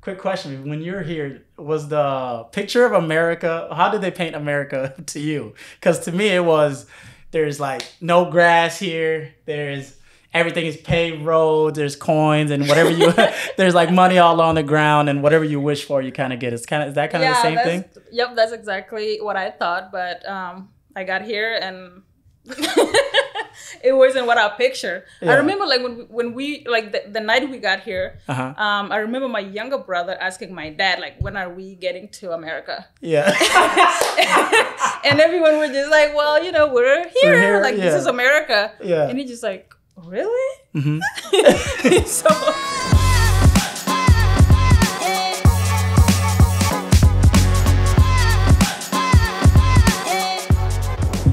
quick question. When you're here, was the picture of America, how did they paint America to you? Because to me, it was, there's like no grass here. Everything is paved roads. There's coins and whatever you, there's like money all on the ground and whatever you wish for, you kind of get. Is that kind of the same thing? Yep, that's exactly what I thought. But I got here and it wasn't what I pictured. Yeah. I remember like when we like the night we got here, I remember my younger brother asking my dad like, when are we getting to America? Yeah. And everyone was just like, well, you know, we're here. Like, this is America. Yeah. And he just like, really? Mm-hmm. So...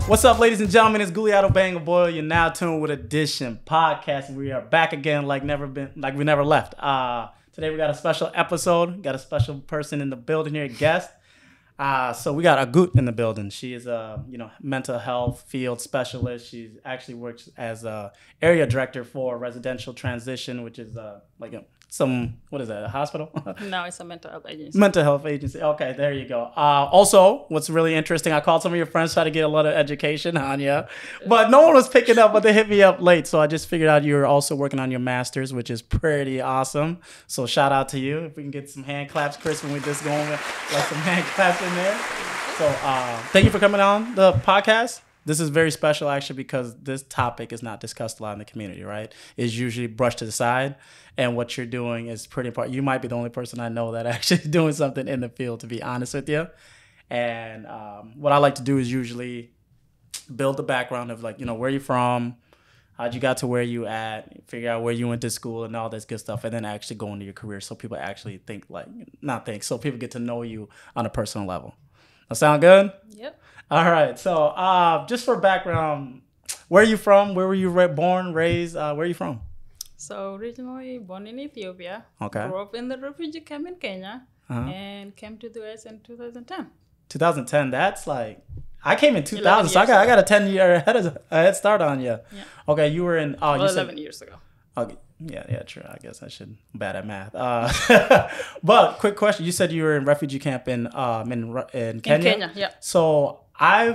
What's up, ladies and gentlemen? It's Guliato Bang Boy. You're now tuned with Edition Podcast, and we are back again like we never left. Today we got a special episode. Got a special person in the building here, a guest. So we got Agut in the building. She is a mental health field specialist. She actually works as a area director for residential transition, which is what is that, a hospital? No, it's a mental health agency. Mental health agency. Okay, there you go. Also, what's really interesting, I called some of your friends, try to get a lot of education on you, but no one was picking up, but they hit me up late. So I just figured out you were also working on your master's, which is pretty awesome. So shout out to you. If we can get some hand claps, Chris, when we just go over, like some hand claps in there. So thank you for coming on the podcast. This is very special, actually, because this topic is not discussed a lot in the community, right? It's usually brushed to the side, and what you're doing is pretty important. You might be the only person I know that actually is doing something in the field, to be honest with you. And what I like to do is usually build the background of, like, where you're from, how'd you got to where you at, figure out where you went to school and all this good stuff, and then actually go into your career so people actually so people get to know you on a personal level. That sound good? Yep. All right. So just for background, where are you from? Where were you born, raised? Where are you from? So originally born in Ethiopia. Okay. Grew up in the refugee camp in Kenya and came to the US in 2010. 2010. That's like, I came in 2000, so I got a 10-year head start on you. Yeah. Okay. You were in... 11 years ago. Okay. Yeah, true. I guess I should bad at math. But quick question: you said you were in refugee camp in Kenya. In Kenya, yeah. So I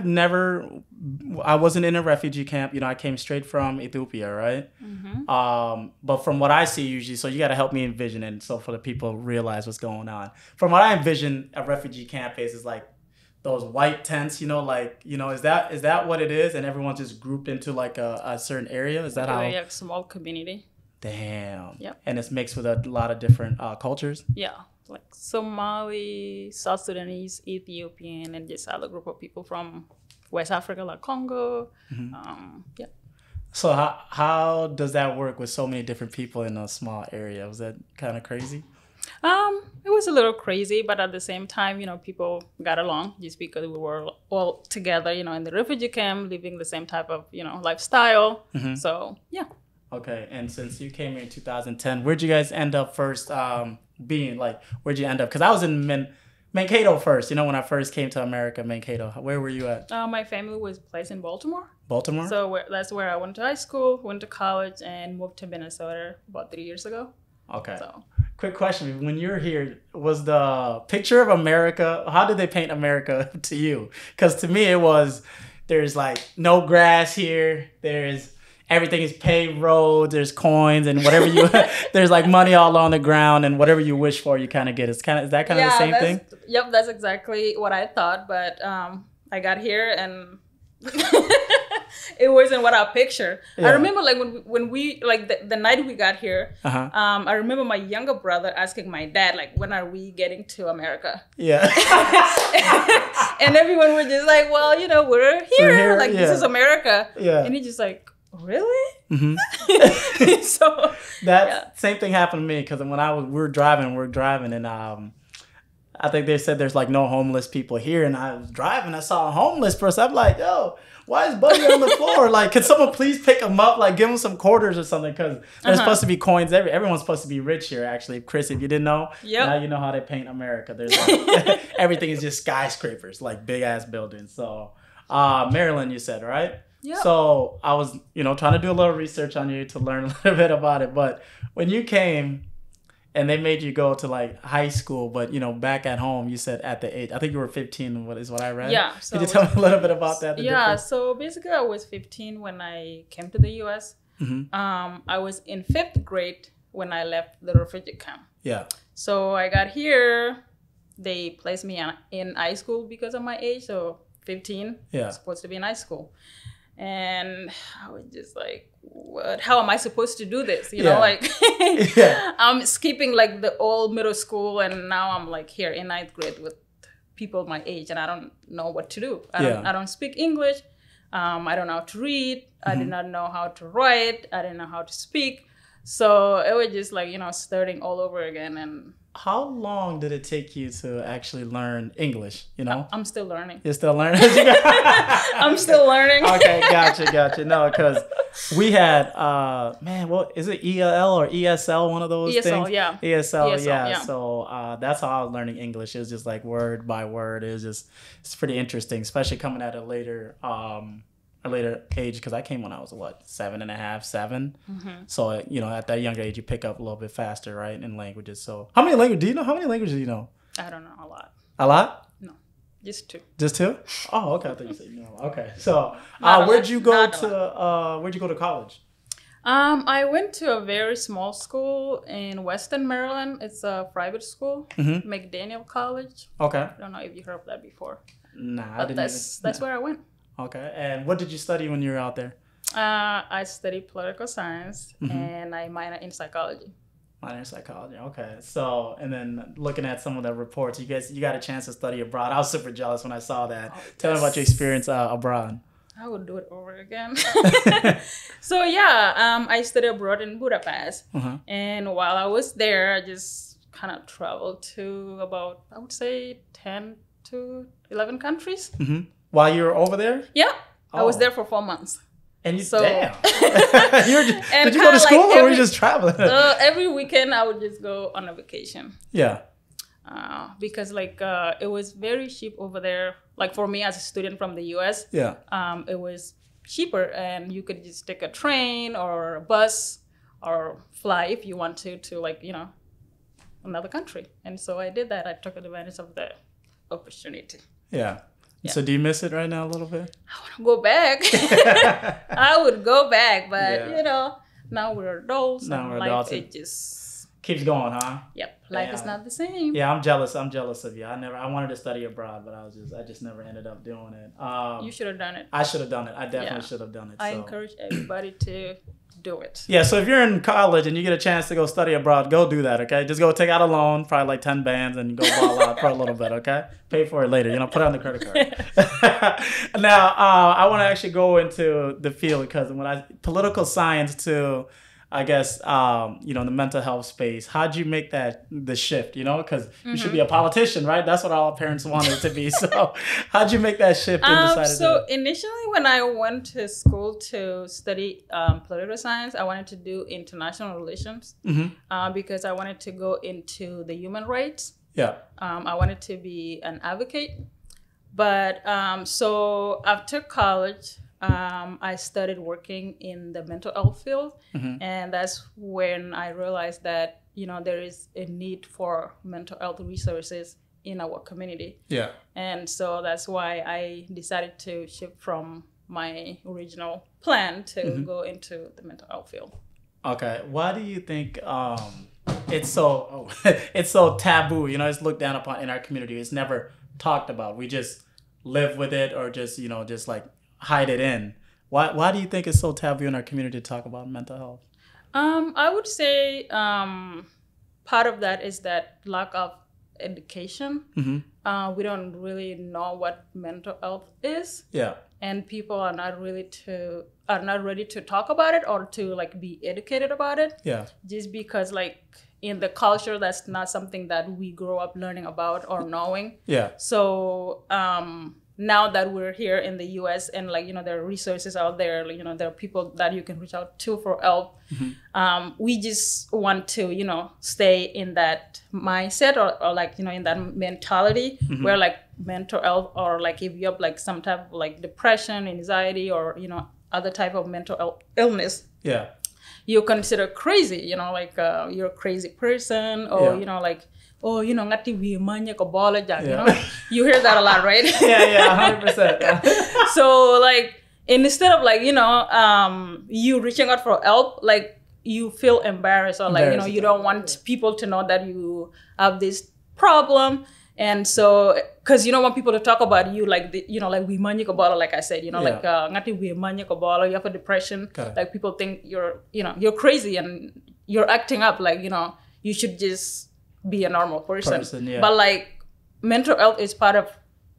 wasn't in a refugee camp. I came straight from Ethiopia, right? Mm-hmm. But from what I see usually, so you got to help me envision it, so for the people realize what's going on. From what I envision, a refugee camp is like those white tents, is that what it is? And everyone's just grouped into like a certain area. Is that how? Yeah, small community. Damn. Yep. And it's mixed with a lot of different cultures? Yeah. Like Somali, South Sudanese, Ethiopian, and just other group of people from West Africa, like Congo. Mm-hmm. Yeah. So how does that work with so many different people in a small area? Was that kind of crazy? It was a little crazy, but at the same time, people got along just because we were all together, in the refugee camp, living the same type of, lifestyle. Mm-hmm. So, yeah. Okay, and since you came here in 2010, where'd you guys end up first being? Like, where'd you end up? Because I was in Mankato first, when I first came to America, Mankato. Where were you at? My family was placed in Baltimore. Baltimore? So that's where I went to high school, went to college, and moved to Minnesota about 3 years ago. Okay. So. Quick question. When you're here, was the picture of America, how did they paint America to you? Because to me, it was, there's like no grass here, everything is paved roads, there's coins and whatever there's like money all on the ground and whatever you wish for, you kind of get. Is that kind of the same thing? Yep, that's exactly what I thought. But I got here and it wasn't what I pictured. Yeah. I remember like when we, like the night we got here, I remember my younger brother asking my dad, like, when are we getting to America? Yeah. And everyone was just like, well, we're here. Like, this is America. Yeah. And he just like, really? Mm-hmm. So same thing happened to me, because when we were driving, and I think they said there's like no homeless people here, and I was driving, I saw a homeless person. I'm like, yo, why is Buddy on the floor? Like, can someone please pick him up? Like, give him some quarters or something, because there's supposed to be coins. Everyone's supposed to be rich here, actually. Chris, if you didn't know, now you know how they paint America. There's like, everything is just skyscrapers, like big ass buildings. So, Maryland, you said, right? Yep. So I was, trying to do a little research on you to learn a little bit about it. But when you came, and they made you go to like high school, but you know, back at home, you said at the age, I think you were 15. What is what I read? Yeah. So could you tell me a little bit about that? So basically, I was 15 when I came to the U.S. I was in 5th grade when I left the refugee camp. Yeah. So I got here. They placed me in high school because of my age. So 15. Yeah. Supposed to be in high school. And I was just like, what? How am I supposed to do this? You know, like I'm skipping like the old middle school, and now I'm like here in 9th grade with people my age, and I don't know what to do. I don't speak English. I don't know how to read. I did not know how to write. I didn't know how to speak. So it was just like, you know, starting all over again. And how long did it take you to actually learn English? You know, I'm still learning. You're still learning? I'm still learning. Okay, gotcha. No, because we had, man, what is it, ELL or ESL, one of those things? ESL, yeah. So that's how I was learning English. It was just like word by word. It's pretty interesting, especially coming at a later age, because I came when I was 7.5, 7. So you know, at that younger age, you pick up a little bit faster, right, in languages. So how many languages do you know? How many languages do you know? I don't know a lot. A lot? No, just 2. Just 2? Oh, okay. I thought you said you know. Okay. So where'd you go to college? I went to a very small school in Western Maryland. It's a private school, McDaniel College. Okay. I don't know if you heard of that before. Nah, but that's where I went. Okay. And what did you study when you were out there? I studied political science and I minored in psychology. Minor in psychology. Okay. So, and then looking at some of the reports, you got a chance to study abroad. I was super jealous when I saw that. Tell me about your experience abroad. I would do it over again. So I studied abroad in Budapest. And while I was there, I just kind of traveled to about, I would say, 10 to 11 countries. While you were over there? Yeah. I was there for 4 months. And damn. Did you go to school or were you just traveling? Every weekend I would just go on a vacation. Yeah. Because it was very cheap over there. Like for me as a student from the US, it was cheaper, and you could just take a train or a bus or fly if you want to like, you know, another country. And so I did that. I took advantage of the opportunity. Yeah. So do you miss it right now a little bit? I want to go back. I would go back, but you know, now we're adults. It just keeps going, huh? Yep. Life is not the same. Yeah, I'm jealous of you. I wanted to study abroad, but I just never ended up doing it. You should have done it. I should have done it. I definitely should have done it. I encourage everybody to do it. Yeah, so if you're in college and you get a chance to go study abroad, go do that, okay? Just go take out a loan, probably like 10 bands, and go ball out for a little bit, okay? Pay for it later, you know, put it on the credit card. Now, I want to actually go into the field, because political science to, I guess, you know, the mental health space. How'd you make the shift, you know? Because you should be a politician, right? That's what all parents wanted to be. So how'd you make that shift and decide So initially when I went to school to study political science, I wanted to do international relations because I wanted to go into the human rights. Yeah. I wanted to be an advocate. But so after college, I started working in the mental health field, and that's when I realized that, you know, there is a need for mental health resources in our community. Yeah. And so that's why I decided to shift from my original plan to go into the mental health field. Okay. Why do you think it's so it's so taboo? You know, it's looked down upon in our community. It's never talked about. We just live with it, or just, you know, just like hide it in. Why do you think it's so taboo in our community to talk about mental health? I would say part of that is that lack of education. We don't really know what mental health is. Yeah. And people are not ready to talk about it or to like be educated about it. Yeah. Just because like in the culture, that's not something that we grow up learning about or knowing. Yeah. So now that we're here in the US and like, you know, there are resources out there, you know, there are people that you can reach out to for help. We just want to, you know, stay in that mindset or like, you know, in that mentality where like mental health, or like if you have like some type of like depression, anxiety, or, you know, other type of mental illness. Yeah. you're considered crazy, you know, like you're a crazy person, or you know, like, oh, you know, ngati wi manya ko bola jang, you know, you hear that a lot, right? Yeah, 100%. So like, instead of like, you know, you reaching out for help, like you feel embarrassed, or like, you know, you don't want people to know that you have this problem. And so, because you don't want people to talk about you, like, you know, like, we manya ko bola, like I said, you know, like, ngati wi manya ko bola, you have a depression. Like, people think you're, you know, you're crazy and you're acting up, like, you know, you should just be a normal person. But like, mental health is part of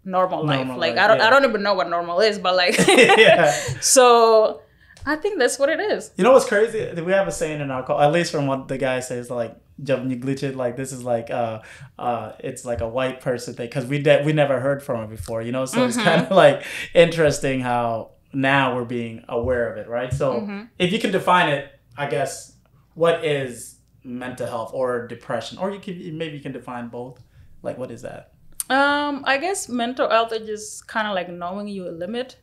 normal life. Like, I don't even know what normal is, but like, so I think that's what it is. You know what's crazy? We have a saying in our call, at least from what the guy says, like, like, this is like it's like a white person thing, because we never heard from it before, you know. So it's kind of like interesting how now we're being aware of it, right? So if you can define it, I guess, what is mental health or depression, or maybe you can define both. Like, what is that? I guess mental health is just kind of like knowing your limit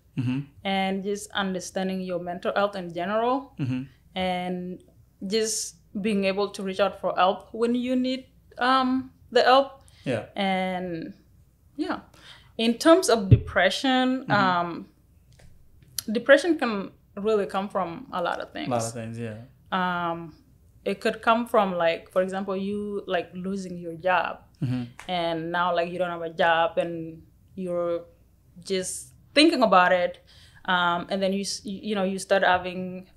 and just understanding your mental health in general, and just being able to reach out for help when you need the help. Yeah. And yeah, in terms of depression, depression can really come from a lot of things. Yeah. It could come from, like, for example, you like losing your job, and now like you don't have a job and you're just thinking about it, and then you know, you start having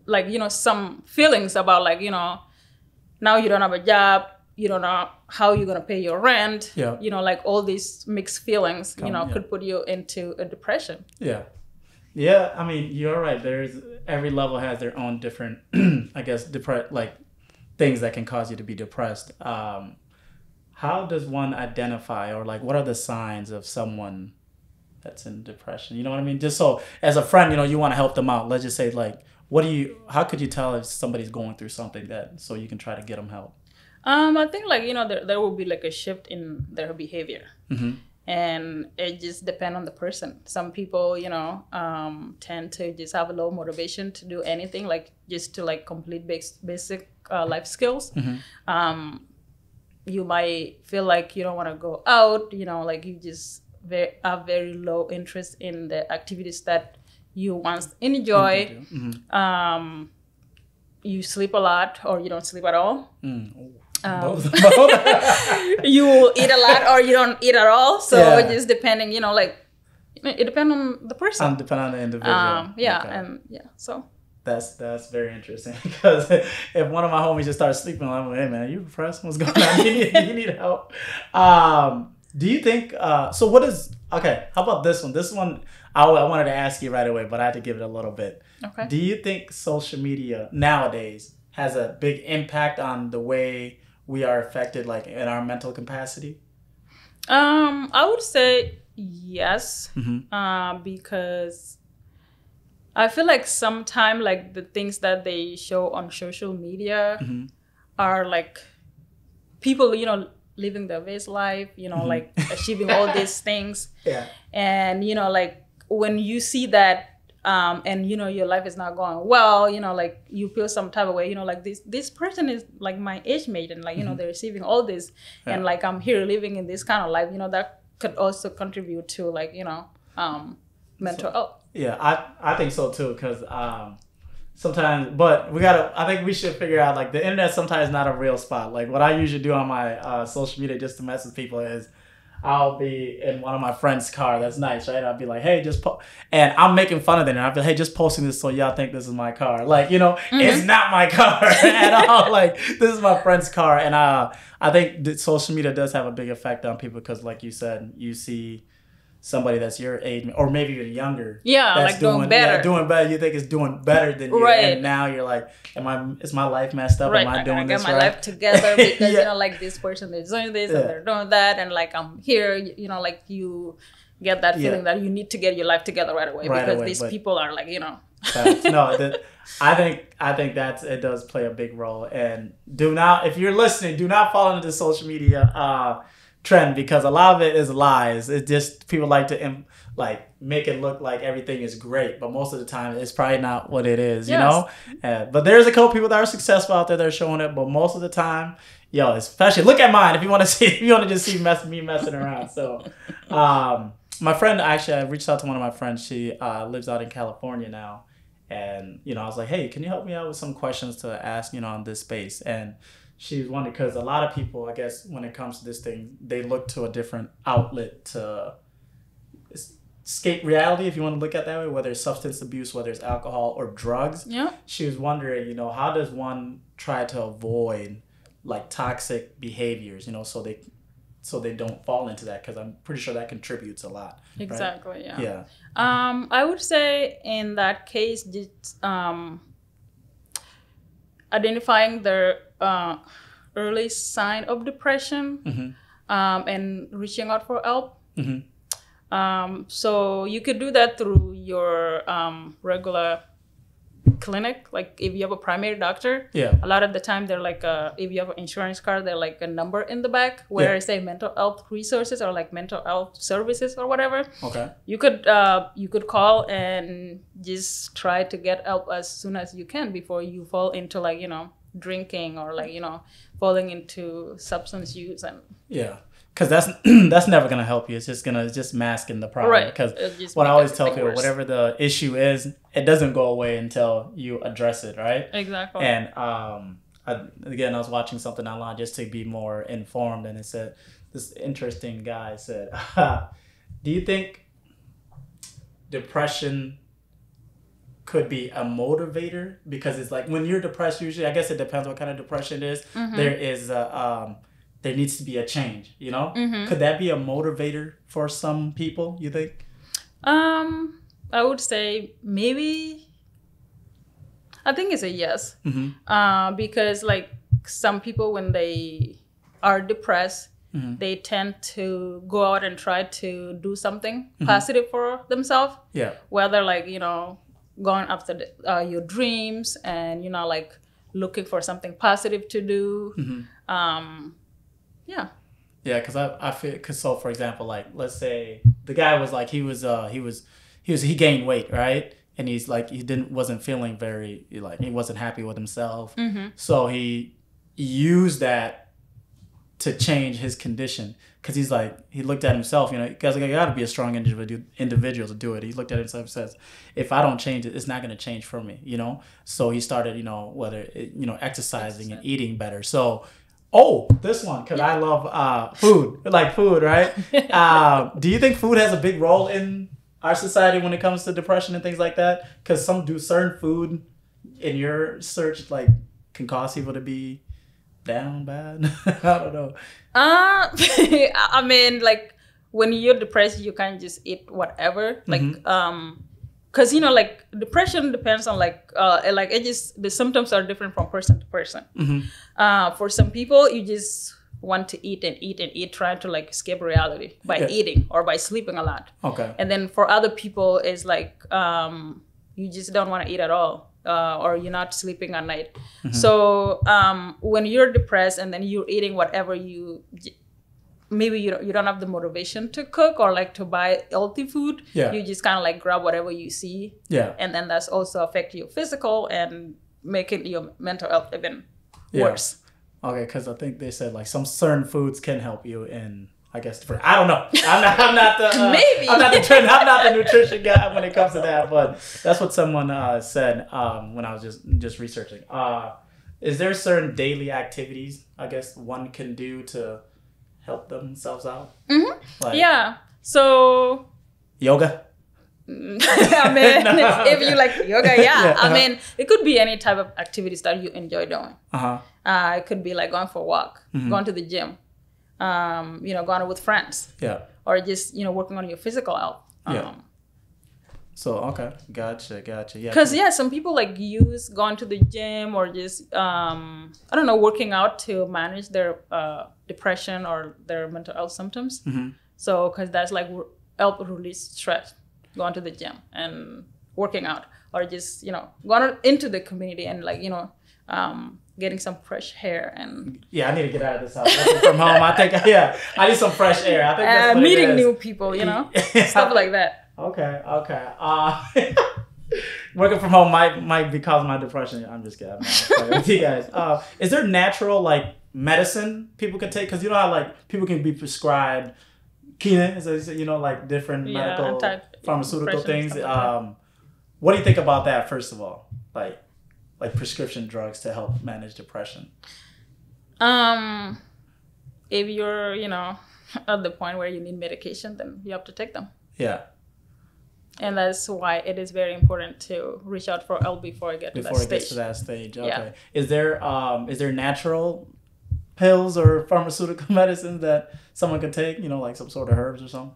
like, you know, some feelings about, like, you know, now you don't have a job, you don't know how you're gonna pay your rent. You know, like all these mixed feelings, you know, could put you into a depression. Yeah, I mean, you're right. Every level has their own different, I guess, like things that can cause you to be depressed. How does one identify, or like, what are the signs of someone that's in depression? You know what I mean? Just so, as a friend, you know, you want to help them out. Let's just say, like, how could you tell if somebody's going through something, so you can try to get them help? I think, like, you know, there will be like a shift in their behavior. And it just depends on the person. Some people, you know, tend to just have a low motivation to do anything, like just to like complete basic life skills. You might feel like you don't want to go out, you know, like you just have very low interest in the activities that you once enjoy. You sleep a lot, or you don't sleep at all. Both. You eat a lot, or you don't eat at all. So it's just depending, you know, like, it depends on the person. Depend on the individual. And so that's very interesting, because if one of my homies just starts sleeping, I'm like, hey man, you depressed? What's going on? You need help. Do you think? So what is? Okay, how about this one? This one I wanted to ask you right away, but I had to give it a little bit. Okay. Do you think social media nowadays has a big impact on the way we are affected, like in our mental capacity? I would say yes, because I feel like sometimes, like, the things that they show on social media are like people, you know, living their best life, you know, like achieving all these things. And, you know, like, when you see that, and, you know, your life is not going well, you know, like, you feel some type of way, you know, like, this person is like my age mate, and like, you know, they're receiving all this, and like, I'm here living in this kind of life, you know, that could also contribute to, like, you know, mental health. Yeah, I think so too, because sometimes, but I think we should figure out, like, the internet sometimes not a real spot. Like, what I usually do on my social media just to mess with people is, I'll be in one of my friend's car. That's nice, right? I'll be like, hey, and I'm making fun of them. And I'll be like, hey, just posting this so y'all think this is my car. Like, you know, it's not my car at all. Like, this is my friend's car. And I think that social media does have a big effect on people, because, like you said, you see somebody that's your age, or maybe even younger. Yeah, that's like doing better. Yeah, doing better. You think it's doing better than you. Right. And now you're like, is my life messed up? Right. Am I doing this right? I gotta get my life together, because, you know, like, this person is doing this and they're doing that. And like, I'm here, you know, like, you get that feeling that you need to get your life together right away, because these people are like, you know. No, I think it does play a big role. And if you're listening, do not fall into social media trend because a lot of it is lies. It's just people like to make it look like everything is great, but most of the time it's probably not what it is, you know? But there's a couple people that are successful out there that are showing it, but most of the time, especially look at mine if you want to just see me messing around. So my friend, actually, I reached out to one of my friends. She lives out in California now. And, I was like, hey, can you help me out with some questions to ask, on this space? And she was wondering, because a lot of people, I guess, when it comes to this thing, they look to a different outlet to escape reality, if you want to look at it that way, whether it's substance abuse, whether it's alcohol or drugs. Yeah. She was wondering, how does one try to avoid like toxic behaviors, so they don't fall into that, because I'm pretty sure that contributes a lot. Exactly. Right? Yeah. I would say in that case, just identifying the early sign of depression, and reaching out for help. So you could do that through your regular clinic. Like if you have a primary doctor, a lot of the time they're like if you have an insurance card, they're like a number in the back where it say mental health resources or like mental health services or whatever. Okay. You could call and just try to get help as soon as you can before you fall into like drinking or like falling into substance use. And because that's never gonna help you. It's just masking the problem. Right. Because what I always tell people, whatever the issue is, it doesn't go away until you address it, right? Exactly. And I was watching something online just to be more informed, and it said this interesting guy said, "Do you think depression could be a motivator? Because it's like when you're depressed, usually, I guess it depends what kind of depression it is. There is there needs to be a change, Could that be a motivator for some people, you think? I would say maybe. I think it's a yes. Because like some people, when they are depressed, they tend to go out and try to do something positive for themselves. Yeah. Whether like, going after your dreams and, like looking for something positive to do. Yeah. Yeah, because I feel, so for example, like let's say the guy was like he gained weight, right? And he's like wasn't feeling very, like he wasn't happy with himself. So he used that to change his condition, because he's like, he looked at himself, because I got to be a strong individual to do it. He looked at himself and says, if I don't change it, it's not going to change for me, So he started, whether exercising and eating better. So. Oh, this one, because I love food, right? Do you think food has a big role in our society when it comes to depression and things like that? Because certain food in your search, like, can cause people to be down bad? I don't know. I mean, like, when you're depressed, you can't just eat whatever. Like, because like depression depends on the symptoms are different from person to person. For some people, you just want to eat and eat and eat, trying to like escape reality by eating or by sleeping a lot. Okay. And then for other people, it's like you just don't want to eat at all, or you're not sleeping at night. So when you're depressed and then you're eating whatever maybe you don't have the motivation to cook or like to buy healthy food. You just kind of like grab whatever you see. And then that's also affect your physical and making your mental health even worse. Okay, because I think they said like some certain foods can help you in, I guess, I don't know. I'm not the maybe I'm not the nutrition guy when it comes to that, but that's what someone said when I was just researching. Is there certain daily activities, I guess, one can do to help themselves out? Like, so yoga. I mean, if you like yoga, I mean, it could be any type of activities that you enjoy doing. It could be like going for a walk, going to the gym, going out with friends, or just working on your physical health. So okay, gotcha. Yeah, because some people like use going to the gym or just working out to manage their depression or their mental health symptoms. So because that's like help release stress, going to the gym and working out, or just going into the community and like getting some fresh air and I need to get out of this house working from home. I think I need some fresh air. I think that's what meeting new people, stuff like that. Okay. Working from home might be causing my depression. I'm just kidding. I'm with you guys. Is there natural like medicine people can take? Because you know how like people can be prescribed quinine, like different medical pharmaceutical things. What do you think about that? First of all, like prescription drugs to help manage depression. If you're at the point where you need medication, then you have to take them. Yeah. And that's why it is very important to reach out for help before it gets to that stage. Okay. Yeah. Is there natural pills or pharmaceutical medicines that someone could take? Like some sort of herbs or something?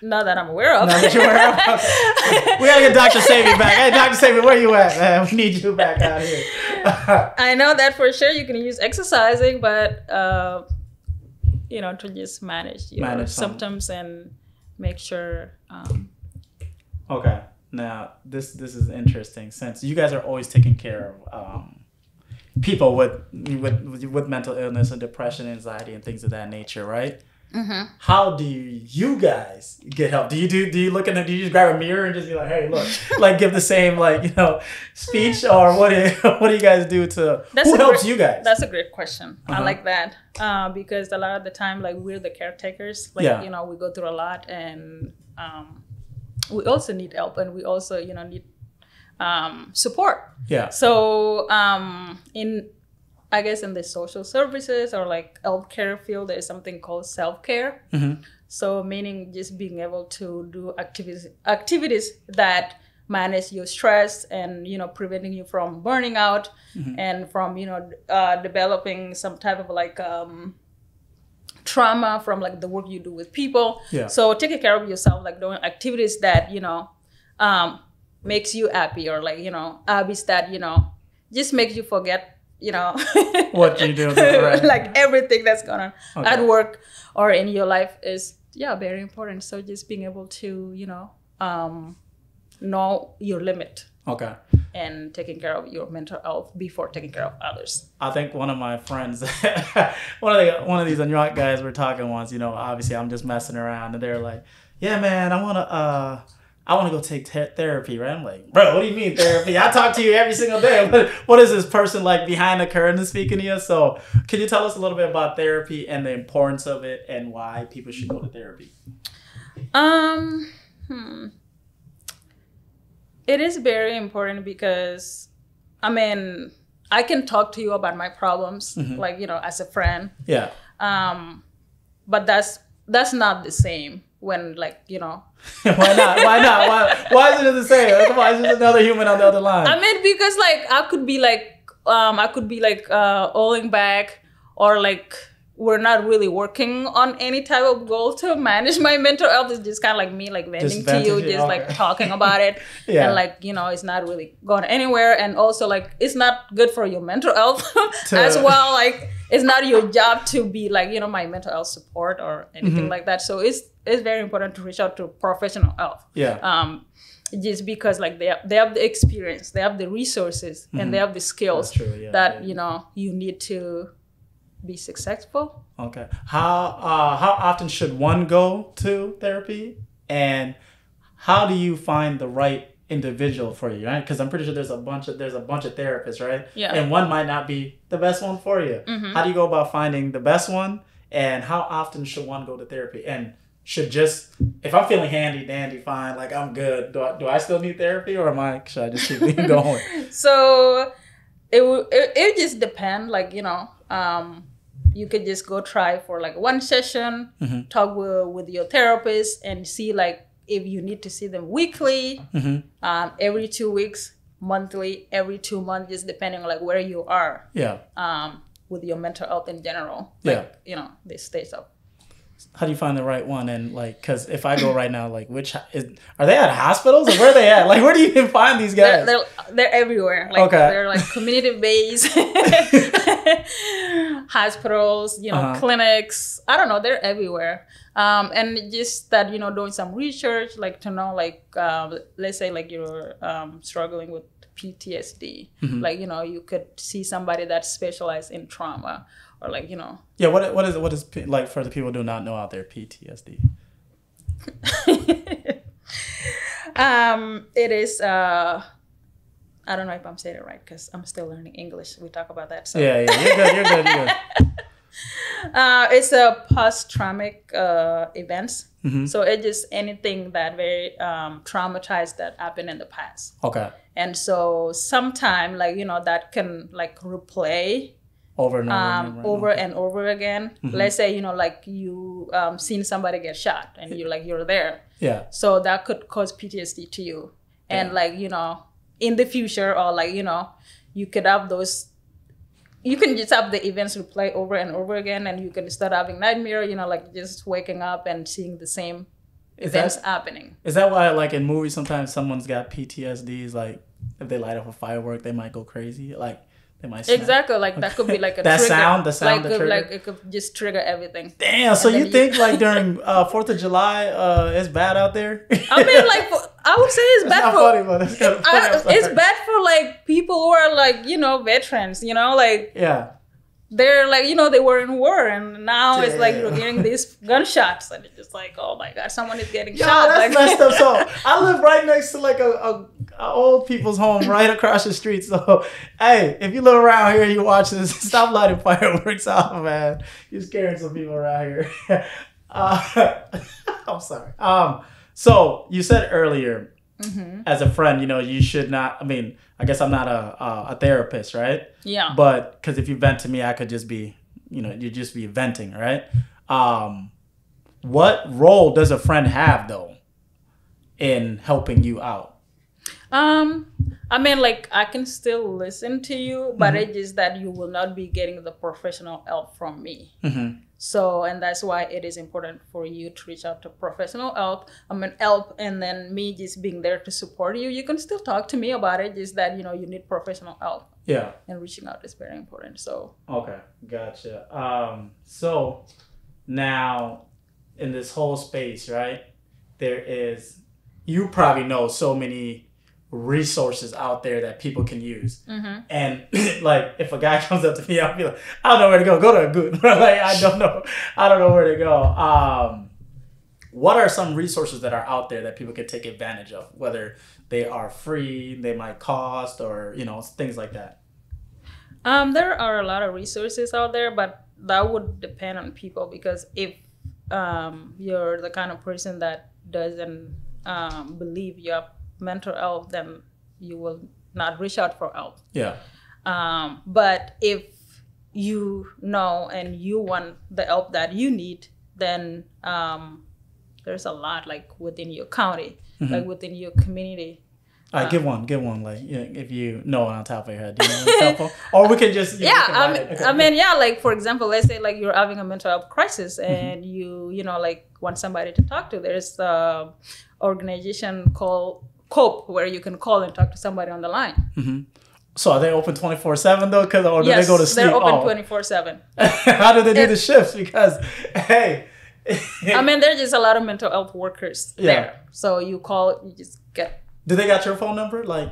Not that I'm aware of. Not that you're aware of? Okay. We gotta get Dr. Savy back. Hey, Dr. Savy, where you at, man? We need you back out here. I know that for sure. You can use exercising, but to just manage your symptoms and make sure. Okay. Now, this is interesting since you guys are always taking care of people with mental illness and depression, anxiety, and things of that nature, right? Mm-hmm. How do you guys get help? Do you look in do you just grab a mirror and just be like, hey, look, like give the same speech, or what do you guys do to who helps you guys? That's a great question. I like that because a lot of the time, like we're the caretakers. We go through a lot, and we also need help, and we also need support. Yeah. So in the social services or like healthcare field, there's something called self-care. Mm-hmm. So meaning just being able to do activities that manage your stress and preventing you from burning out, mm-hmm. and from developing some type of like trauma from like the work you do with people. Yeah. So taking care of yourself, like doing activities that makes you happy, or like habits that just makes you forget what you do, right? Like everything that's going on at work or in your life is very important. So just being able to know your limit. Okay. And taking care of your mental health before taking care of others. I think one of my friends, one of these New York guys were talking once. Obviously I'm just messing around, and they're like, "Yeah, man, I want to go take therapy," right? I'm like, "Bro, what do you mean therapy? I talk to you every single day. What is this person like behind the curtain speaking to you?" So can you tell us a little bit about therapy and the importance of it and why people should go to therapy? It is very important because, I can talk to you about my problems, mm-hmm. like, as a friend. Yeah. But that's not the same when, like, Why not? Why isn't it the same? Why is it another human on the other line? Because, like, I could be holding back, or, like, we're not really working on any type of goal to manage my mental health. It's just kind of like me, like venting to you, just like talking about it. Yeah. And like, it's not really going anywhere. And also like, it's not good for your mental health as well. Like it's not your job to be like, my mental health support or anything mm-hmm. like that. So it's very important to reach out to professional health. Yeah. Just because like they have the experience, they have the resources, mm-hmm. and they have the skills that, you need to be successful. Okay. How often should one go to therapy, and how do you find the right individual for you? Right? Because I'm pretty sure there's a bunch of therapists, right? Yeah. And one might not be the best one for you. Mm-hmm. How do you go about finding the best one, and how often should one go to therapy? And if I'm feeling handy dandy fine, like I'm good, do I still need therapy, or should I just keep going? So it just depends. Like you could just go try for like one session, mm-hmm. talk with your therapist, and see like if you need to see them weekly, mm-hmm. Every 2 weeks, monthly, every 2 months, just depending on like where you are. Yeah. With your mental health in general. Like, the stage of. How do you find the right one? And like, because if I go right now, like, are they at hospitals, or where are they at? Like, where do you even find these guys? They're everywhere. Like, they're like community-based hospitals, clinics. I don't know. They're everywhere. And just that, doing some research, like to know, like, let's say like you're struggling with PTSD. Like, you know, you could see somebody that specialized in trauma, or like, you know. Yeah, what is like, for the people who do not know out there, PTSD? It is I don't know if I'm saying it right because I'm still learning English. We talk about that. So. Yeah, you're good. It's a post-traumatic events. So it's just anything that very traumatized that happened in the past. Okay. And so sometime, like, you know, that can like replay over and over again. Let's say, you know, like you seen somebody get shot and you're there. Yeah. So that could cause PTSD to you. And like, you know, in the future, or like, you know, you could have those, you can just have the events replay over and over again, and you can start having nightmare, you know, like just waking up and seeing the same events happening. Is that why, like, in movies, sometimes someone's got PTSDs, like if they light up a firework, they might go crazy, like they might snap. Exactly, like that could be like a that trigger. the sound, like it could just trigger everything. Damn, so you think like during 4th of July, it's bad out there? I mean, like, I would say it's bad for. Funny, but it's kind of funny. It's bad for like people who are like, you know, veterans. You know, like they're like, you know, they were in war, and now it's like you're hearing these gunshots, and it's just like, oh my god, someone is getting shot. That's like, messed up. So I live right next to like a old people's home right across the street. So hey, if you live around here, you watch this, stop lighting fireworks off, man. You're scaring some people around here. I'm sorry. So you said earlier, as a friend, you know, you should not, I mean, I guess I'm not a therapist, right? Yeah. But because if you vent to me, I could just be, you know, you'd just be venting, right? What role does a friend have, though, in helping you out? I mean, like, I can still listen to you, but it's just that you will not be getting the professional help from me. So, and that's why it is important for you to reach out to professional help. And then me just being there to support you. You can still talk to me about it, just that, you know, you need professional help. Yeah. And reaching out is very important. So. Okay, gotcha. So now in this whole space, right, there is, you probably know so many resources out there that people can use. And like, if a guy comes up to me, I'll be like, I don't know where to go to Agut. Like, I don't know where to go. What are some resources that are out there that people can take advantage of, whether they are free, they might cost, or, you know, things like that? There are a lot of resources out there, but that would depend on people, because if you're the kind of person that doesn't believe you have mental health, then you will not reach out for help. Yeah. But if you know and you want the help that you need, then there's a lot, like within your county, like within your community. Give one, like, if you know it on top of your head, do you know what's helpful? Or we can just I mean, like, for example, let's say like you're having a mental health crisis and you know, like, want somebody to talk to. There's an organization called Cope, where you can call and talk to somebody on the line. So are they open 24/7 though? Or do they go to sleep? They're open 24/7. How do they do the shifts? Because, hey. I mean, there's just a lot of mental health workers there. So you call, you just get. Do they got your phone number? Like,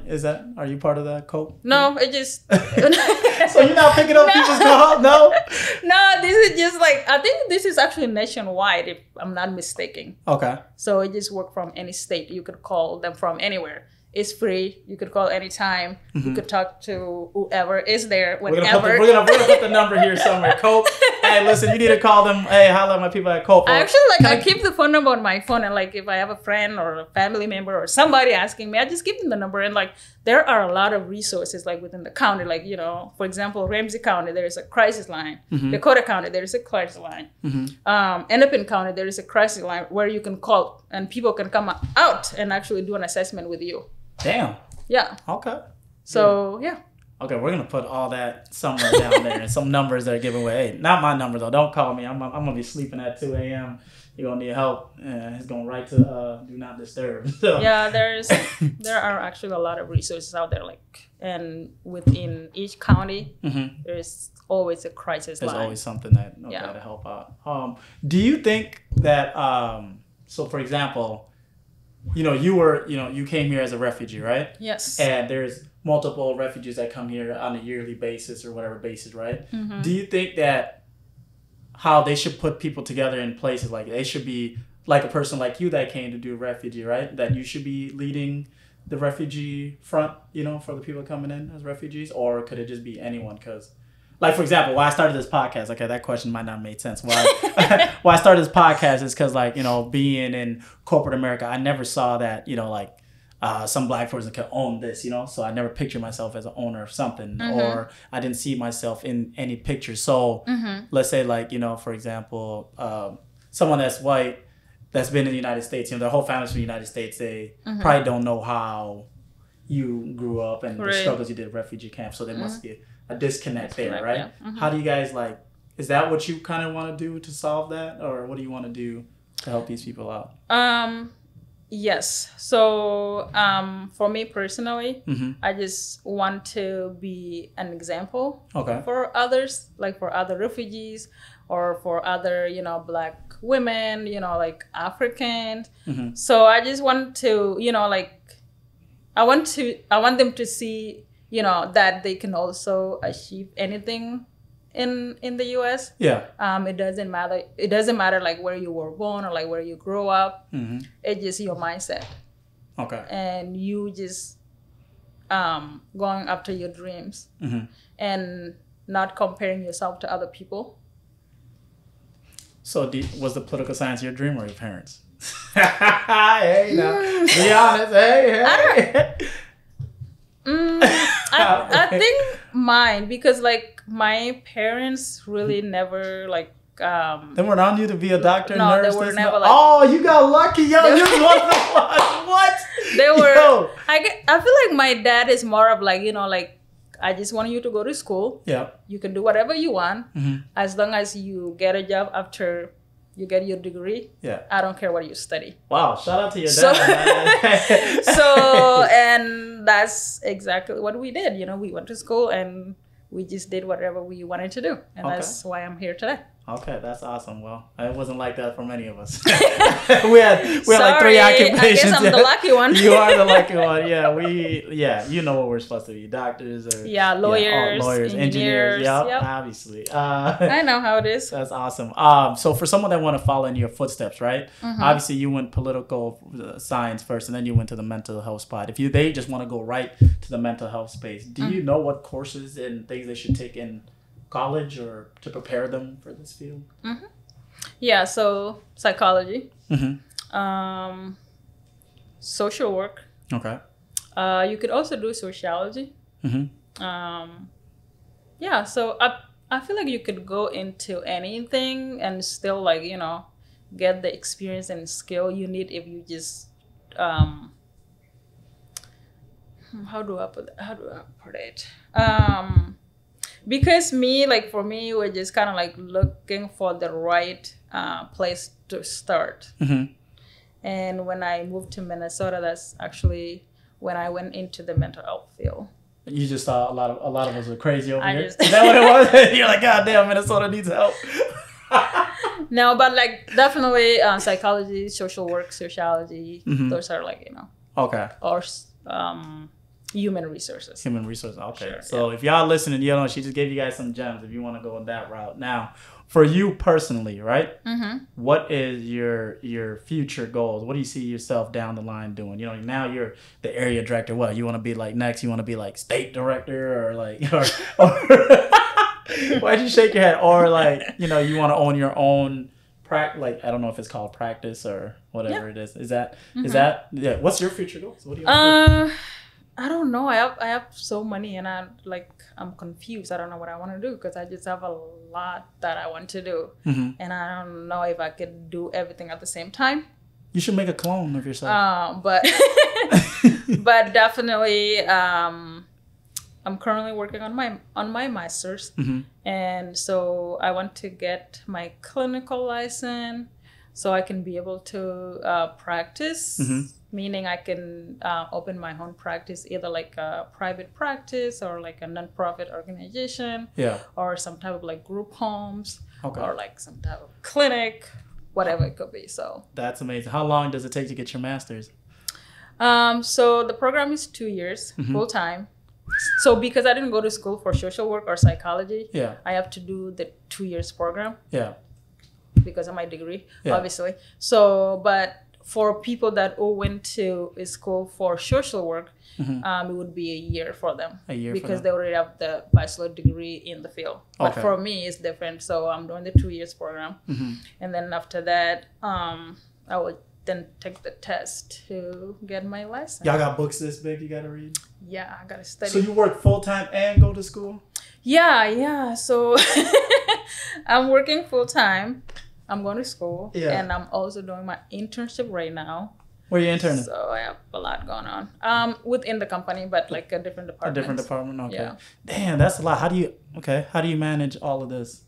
are you part of that Cope? No, it just. So you're not picking up people's calls? No? No, this is just like, I think this is actually nationwide, if I'm not mistaken. Okay. So it just works from any state. You could call them from anywhere. It's free. You could call anytime. You could talk to whoever is there whenever. We're gonna put the number here somewhere. Cope. Hey, listen, you need to call them. Hey, holla at my people at Cope. I keep the phone number on my phone, and like if I have a friend or a family member or somebody asking me, I just give them the number. And like there are a lot of resources like within the county. Like, you know, for example, Ramsey County, there is a crisis line. Dakota County, there is a crisis line. Hennepin County, there is a crisis line where you can call and people can come out and actually do an assessment with you. Damn. Yeah. Okay. So, yeah. Okay, we're going to put all that somewhere down there and some numbers that are given away. Hey, not my number, though. Don't call me. I'm going to be sleeping at 2 a.m. You're going to need help. It's going right to do not disturb. So. Yeah, there are actually a lot of resources out there. Like, and within each county, there's always a crisis line. There's always something that got to help out. Do you think that, so for example, you know, you came here as a refugee, right? Yes. And there's multiple refugees that come here on a yearly basis or whatever basis, right? Do you think that how they should put people together in places like they should be like a person like you that came to do refugee, right? That you should be leading the refugee front, you know, for the people coming in as refugees, or could it just be anyone? Because, like, for example, why I started this podcast, okay, that question might not have made sense. Why I started this podcast is because, like, you know, being in corporate America, I never saw that, you know, like, some black person could own this, you know? So I never pictured myself as an owner of something, or I didn't see myself in any picture. So let's say, like, you know, for example, someone that's white, that's been in the United States, you know, their whole family's from the United States, they probably don't know how you grew up and the struggles you did at refugee camp. So there must be a disconnect there, right? Yeah. How do you guys, like, is that what you kind of want to do to solve that? Or what do you want to do to help these people out? Yes. So for me personally, I just want to be an example for others, like for other refugees or for other, you know, Black women, you know, like Africans. So I just want to, you know, like, I want them to see, you know, that they can also achieve anything in the US. Yeah. It doesn't matter. It doesn't matter like where you were born or like where you grow up. It's just your mindset. Okay. And you just going after your dreams and not comparing yourself to other people. So was the political science your dream or your parents? Hey, now, be honest. Hey. I think mine, because like my parents really never like they weren't on you to be a doctor, no, nurse. They were never like, oh, you got lucky, yo. You're one of the ones. What? They were. Yo. I feel like my dad is more of like, you know, like, I just want you to go to school. Yeah. You can do whatever you want as long as you get a job after you get your degree. Yeah. I don't care what you study. Wow. Shout out to your dad. So and that's exactly what we did. You know, we went to school and we just did whatever we wanted to do. And that's why I'm here today. Okay, that's awesome. Well, it wasn't like that for many of us. we had like 3 occupations. I guess I'm the lucky one. You are the lucky one. Yeah, you know what we're supposed to be. Doctors or lawyers, engineers. Yep. Obviously. I know how it is. That's awesome. So for someone that want to follow in your footsteps, right? Obviously you went political science first and then you went to the mental health spot. If they just want to go right to the mental health space, do you know what courses and things they should take in college or to prepare them for this field? Yeah, so psychology, social work. Okay. You could also do sociology. Yeah, so I feel like you could go into anything and still, like, you know, get the experience and skill you need if you just how do I put it? Because for me, we're just kind of like looking for the right place to start. And when I moved to Minnesota, that's actually when I went into the mental health field. You just saw a lot of us were crazy over here. Is that what it was? You're like, God damn, Minnesota needs help. No, but like definitely psychology, social work, sociology. Those are like, you know. Okay. Or human resources. Okay. Sure, so if y'all listening, you know, she just gave you guys some gems if you want to go that route. Now, for you personally, right? What is your future goals? What do you see yourself down the line doing? You know, now you're the area director. What you want to be like next? You want to be like state director or like or why'd you shake your head? Or like, you know, you want to own your own like, I don't know if it's called practice or whatever it is. Is that what's your future goals? What do you want to do? I don't know. I have so many and I'm confused. I don't know what I want to do because I just have a lot that I want to do. And I don't know if I could do everything at the same time. You should make a clone of yourself. But definitely I'm currently working on my master's. And so I want to get my clinical license so I can be able to practice. Meaning I can open my own practice, either like a private practice or like a nonprofit organization, or some type of like group homes, or like some type of clinic, whatever it could be. So that's amazing. How long does it take to get your master's? So the program is 2 years, full time. So because I didn't go to school for social work or psychology, Yeah. I have to do the 2 years program. Yeah. Because of my degree, obviously. So, but for people that all went to a school for social work, it would be a year for them. A year because for them. they already have the bachelor degree in the field. But Okay. for me, it's different. So I'm doing the 2 years program, and then after that, I would then take the test to get my license. Y'all got books this big you gotta read? Yeah, I gotta study. So you work full time and go to school? Yeah. So I'm working full time. I'm going to school, and I'm also doing my internship right now. Where you interning? So I have a lot going on. Within the company, but like a different department. A different department. Okay. Yeah. Damn, that's a lot. How do you manage all of this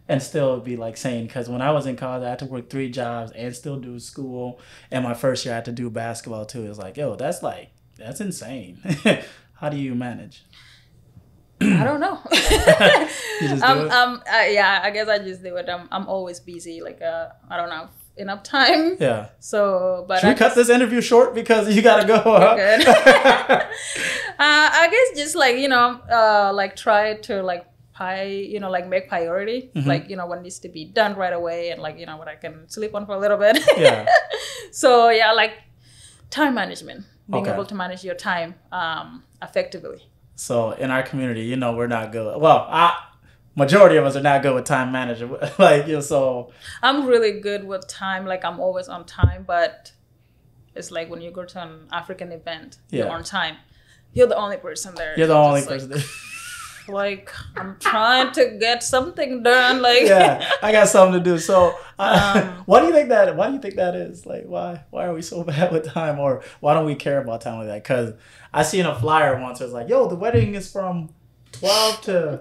and still be like sane? Because when I was in college, I had to work 3 jobs and still do school. And my first year, I had to do basketball too. It was like, yo, that's insane. How do you manage? I don't know. You just do it? Yeah, I guess I just do it. I'm always busy. Like I don't have enough time. Yeah. So, but should we cut this interview short because you gotta go? Huh? Good. I guess just like like try to like make priority. Like what needs to be done right away, and like what I can sleep on for a little bit. Yeah. So yeah, like time management, being able to manage your time effectively. So in our community, we're not good. Well, majority of us are not good with time management. So I'm really good with time. Like I'm always on time, but it's like when you go to an African event, you're on time. You're the only person there. You're the only person there. Like I'm trying to get something done. Like I got something to do. So why do you think that is? Like why are we so bad with time, or why don't we care about time like that? Because I seen a flyer once. It was like, yo, the wedding is from 12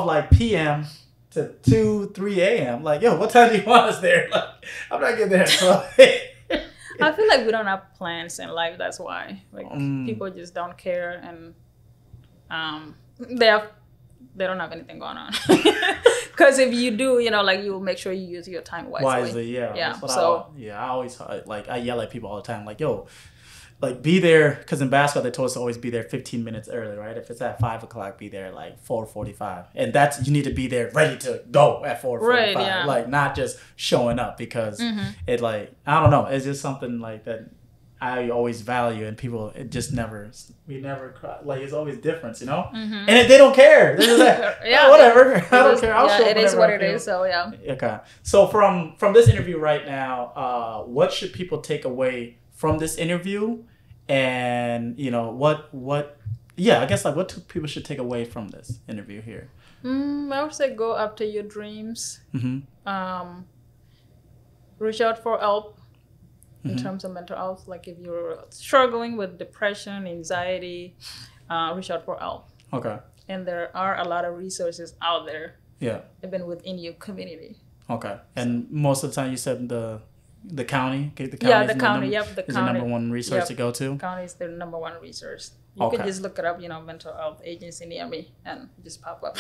like p.m. to 2-3 a.m. Like, yo, what time do you want us there? Like, I'm not getting there. I feel like we don't have plans in life. That's why people just don't care, and they don't have anything going on. Because if you do, like you will make sure you use your time wisely. Yeah. I always I yell at people all the time. Like, yo, like be there, because in basketball they told us to always be there 15 minutes early, right? If it's at 5 o'clock, be there like 4:45, and you need to be there ready to go at 4:45, like not just showing up, because it I don't know, it's just something like that I always value, and people we never cry. Like it's always different, and if they don't care, they're just like, whatever, I don't care. I'll show up. It is what it is. So yeah. Okay. So from this interview right now, what should people take away from this interview, and what I guess what people should take away from this interview here? I would say go after your dreams. Reach out for help in terms of mental health. Like if you're struggling with depression, anxiety, reach out for help. Okay. And there are a lot of resources out there. Yeah. Even within your community. Okay. And most of the time you said the county? The county is the number one resource to go to? County is the number one resource. You can just look it up, mental health agency near me, and just pop up.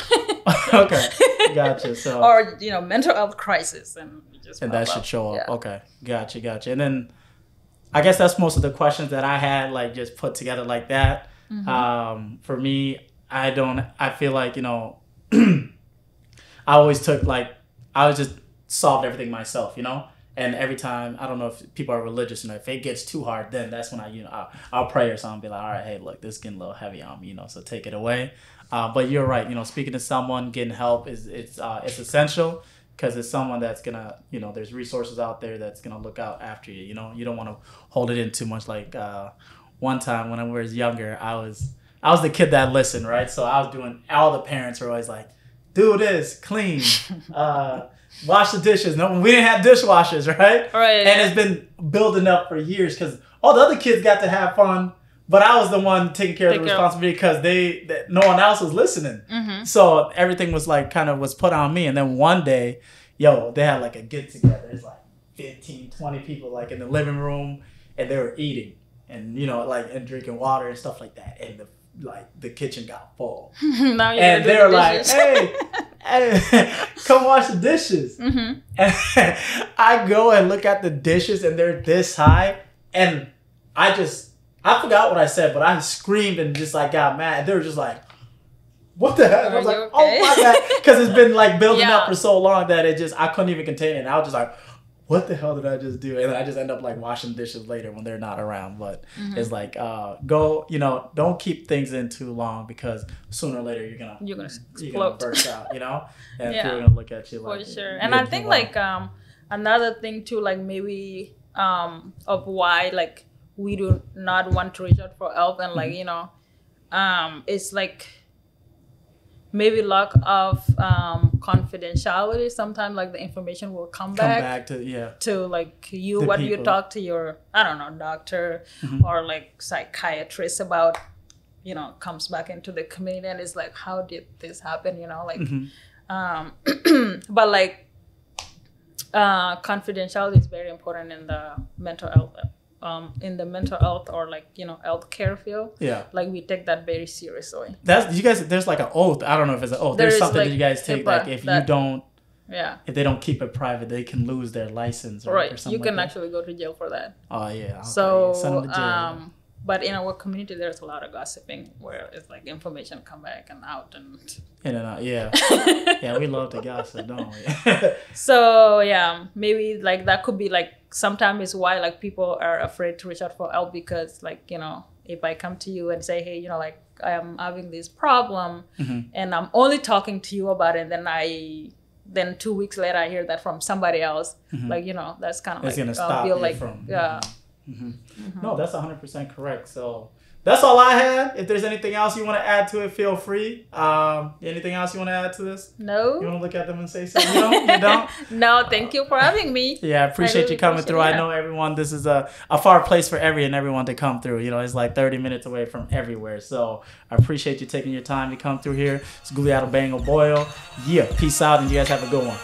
Okay, gotcha. So or mental health crisis, and just and that should show up. Yeah. Okay, gotcha. And then I guess that's most of the questions that I had, just put together like that. For me, I feel like I always took I was just solved everything myself, And every time, I don't know if people are religious, if it gets too hard, then that's when I'll pray or something, be like, all right, hey, look, this is getting a little heavy on me, so take it away. But you're right, speaking to someone, getting help it's essential, because it's someone that's gonna, there's resources out there that's gonna look out after you. You don't want to hold it in too much. Like one time when I was younger, I was the kid that listened, right? So I was doing. All the parents were always like, do this, clean. Wash the dishes. No, we didn't have dishwashers, right? Right. And it's been building up for years, because all the other kids got to have fun, but I was the one taking care of the responsibility, because no one else was listening. So everything was was put on me. And then one day, they had a get together. It's 15, 20 people in the living room, and they were eating and and drinking water and stuff like that. And the kitchen got full. Now and they were like, hey, come wash the dishes. And I go and look at the dishes, and they're this high, and I I forgot what I said, but I screamed and just like got mad. They were just like, what the heck? I was like, okay? Oh my God. Because it's been like building up for so long that I couldn't even contain it. And I was just like, what the hell did I just do? And then I just end up like washing dishes later when they're not around. But it's like, don't keep things in too long, because sooner or later you're gonna burst out, and people are gonna look at you like, for sure. And I think like another thing too, like maybe of why like we do not want to reach out for help, and like it's like maybe lack of confidentiality. Sometimes like the information will come back to like what you talk to your, I don't know, doctor or like psychiatrist about, comes back into the community, and it's like, how did this happen? But like confidentiality is very important in the mental health. Or like health care field, like we take that very seriously. There's like an oath. I don't know if it's an oath. There's something like, that you guys take, like if they don't keep it private, they can lose their license, or something. You can actually go to jail for that. Oh yeah. Okay. So but in our community, there's a lot of gossiping where it's like information come back and out and in and out. Yeah, we love to gossip, don't we? So maybe like that could be like sometimes it's why like people are afraid to reach out for help, because like if I come to you and say, hey, like I am having this problem and I'm only talking to you about it, then 2 weeks later I hear that from somebody else, like that's kind of like gonna stop feel you like from No, that's 100% correct. So that's all I had. If there's anything else you want to add to it, feel free. Anything else you want to add to this? No. You want to look at them and say something? You don't? No, thank you for having me. Yeah, I appreciate you coming through. I know everyone, this is a far place for everyone to come through. It's like 30 minutes away from everywhere. So I appreciate you taking your time to come through here. It's Guliado Bango Boyle. Yeah, peace out, and you guys have a good one.